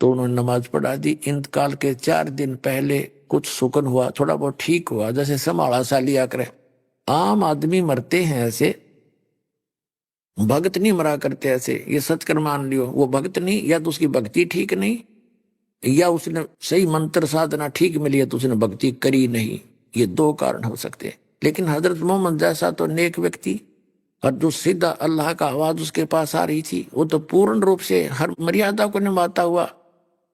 तो उन्होंने नमाज पढ़ा दी। इंतकाल के 4 दिन पहले कुछ सुकन हुआ, थोड़ा बहुत ठीक हुआ, जैसे संभाला सा लिया करे। आम आदमी मरते हैं ऐसे, भगत नहीं मरा करते ऐसे। ये सचकर मान लियो, वो भगत नहीं, या तो उसकी भक्ति ठीक नहीं, या उसने सही मंत्र साधना ठीक मिली है तो उसने भक्ति करी नहीं। ये 2 कारण हो सकते हैं। लेकिन हजरत मोहम्मद जैसा तो नेक व्यक्ति, और जो सीधा अल्लाह का आवाज उसके पास आ रही थी, वो तो पूर्ण रूप से हर मर्यादा को निभाता हुआ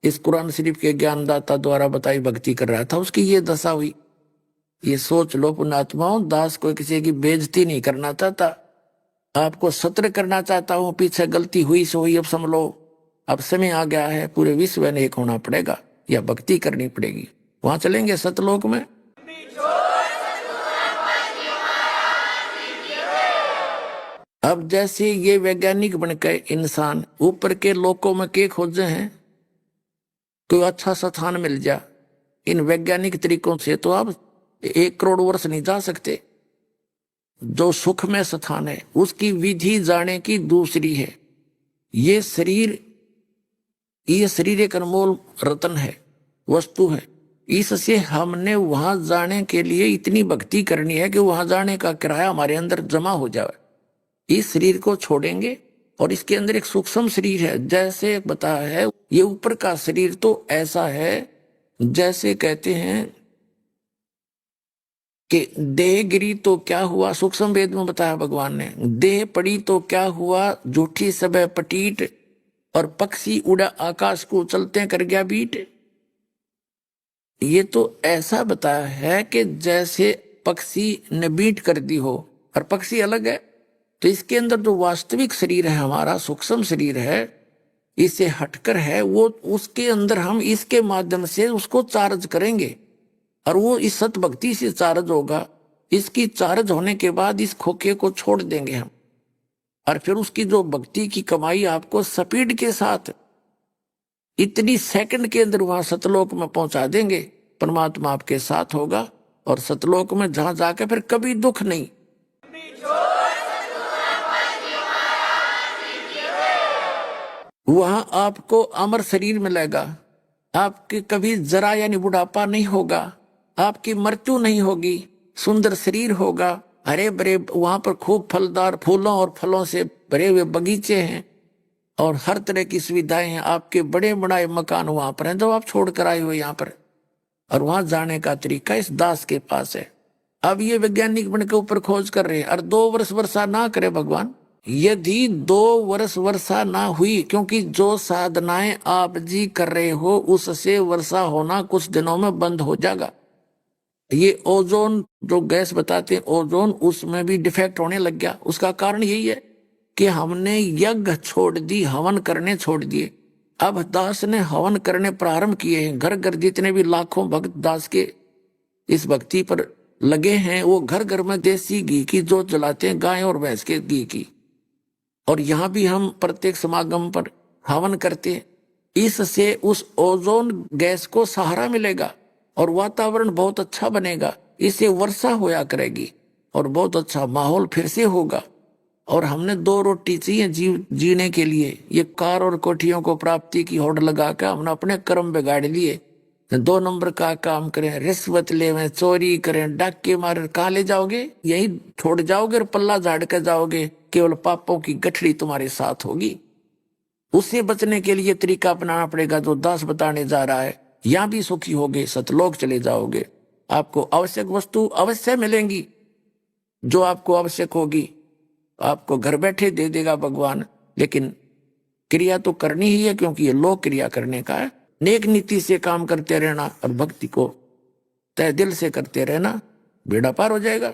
इस कुरान शरीफ के ज्ञानदाता द्वारा बताई भक्ति कर रहा था। उसकी ये दशा हुई। ये सोच लो पुण्यात्माओं, दास को किसी की बेइज्जती नहीं करना चाहता, आपको सत्र करना चाहता हूं। पीछे गलती हुई सो हुई, अब समझ लो अब समय आ गया है, पूरे विश्व में एक होना पड़ेगा या भक्ति करनी पड़ेगी। वहां चलेंगे सतलोक में। अब जैसे ये वैज्ञानिक बनकर इंसान ऊपर के लोकों में के खोजे हैं, कोई अच्छा स्थान मिल जा इन वैज्ञानिक तरीकों से, तो आप 1 करोड़ वर्ष नहीं जा सकते। जो सुख में स्थान है उसकी विधि जाने की दूसरी है। ये शरीर एक अनमोल रत्न है, वस्तु है। इससे हमने वहां जाने के लिए इतनी भक्ति करनी है कि वहां जाने का किराया हमारे अंदर जमा हो जाए। इस शरीर को छोड़ेंगे और इसके अंदर एक सूक्ष्म शरीर है। जैसे बताया है, ये ऊपर का शरीर तो ऐसा है जैसे कहते हैं कि देह गिरी तो क्या हुआ, सूक्ष्म वेद में बताया भगवान ने, देह पड़ी तो क्या हुआ, झूठी सब पटीट, और पक्षी उड़ा आकाश को चलते कर गया बीट। ये तो ऐसा बताया है कि जैसे पक्षी ने बीट कर दी हो, और पक्षी अलग है। तो इसके अंदर जो वास्तविक शरीर है हमारा, सूक्ष्म शरीर है, इससे हटकर है वो, उसके अंदर हम इसके माध्यम से उसको चार्ज करेंगे, और वो इस सत भक्ति से चार्ज होगा। इसकी चार्ज होने के बाद इस खोखे को छोड़ देंगे हम, और फिर उसकी जो भक्ति की कमाई आपको स्पीड के साथ इतनी सेकंड के अंदर वहां सतलोक में पहुंचा देंगे। परमात्मा आपके साथ होगा, और सतलोक में जहां जाके फिर कभी दुख नहीं। वहां आपको अमर शरीर मिलेगा, आपके कभी जरा यानी बुढ़ापा नहीं होगा, आपकी मृत्यु नहीं होगी, सुंदर शरीर होगा, हरे भरे, वहां पर खूब फलदार फूलों और फलों से भरे हुए बगीचे हैं, और हर तरह की सुविधाएं हैं। आपके बड़े बड़े मकान वहां पर हैं जो आप छोड़ कर आए हो यहाँ पर, और वहां जाने का तरीका इस दास के पास है। अब ये वैज्ञानिक बनकर ऊपर खोज कर रहे हैं, और 2 वर्ष वर्षा ना करे भगवान। यदि 2 वर्ष वर्षा ना हुई, क्योंकि जो साधनाएं आप जी कर रहे हो उससे वर्षा होना कुछ दिनों में बंद हो जाएगा। ये ओजोन जो गैस बताते हैं ओजोन, उसमें भी डिफेक्ट होने लग गया। उसका कारण यही है कि हमने यज्ञ छोड़ दी, हवन करने छोड़ दिए। अब दास ने हवन करने प्रारंभ किए हैं। घर घर जितने भी लाखों भक्त दास के इस भक्ति पर लगे हैं, वो घर घर में देसी घी की जोत जलाते हैं, गाय और भैंस के घी की। और यहाँ भी हम प्रत्येक समागम पर हवन करते हैं। इससे उस ओजोन गैस को सहारा मिलेगा और वातावरण बहुत अच्छा बनेगा। इससे वर्षा होया करेगी और बहुत अच्छा माहौल फिर से होगा। और हमने 2 रोटी चाहिए जीने के लिए। ये कार और कोठियों को प्राप्ति की होड़ लगा कर हमने अपने कर्म बिगाड़ लिए। 2 नंबर का काम करें, रिश्वत लेवें, चोरी करें, डाके मारे, कहाँ ले जाओगे? यही छोड़ जाओगे और पल्ला झाड़ कर जाओगे। केवल पापों की गठरी तुम्हारे साथ होगी। उससे बचने के लिए तरीका अपनाना पड़ेगा जो दास बताने जा रहा है। यहाँ भी सुखी होगे, सतलोक चले जाओगे। आपको आवश्यक वस्तु अवश्य मिलेंगी, जो आपको आवश्यक होगी आपको घर बैठे दे देगा भगवान। लेकिन क्रिया तो करनी ही है, क्योंकि ये लोक क्रिया करने का है। नेक नीति से काम करते रहना और भक्ति को तय दिल से करते रहना, बेड़ा पार हो जाएगा।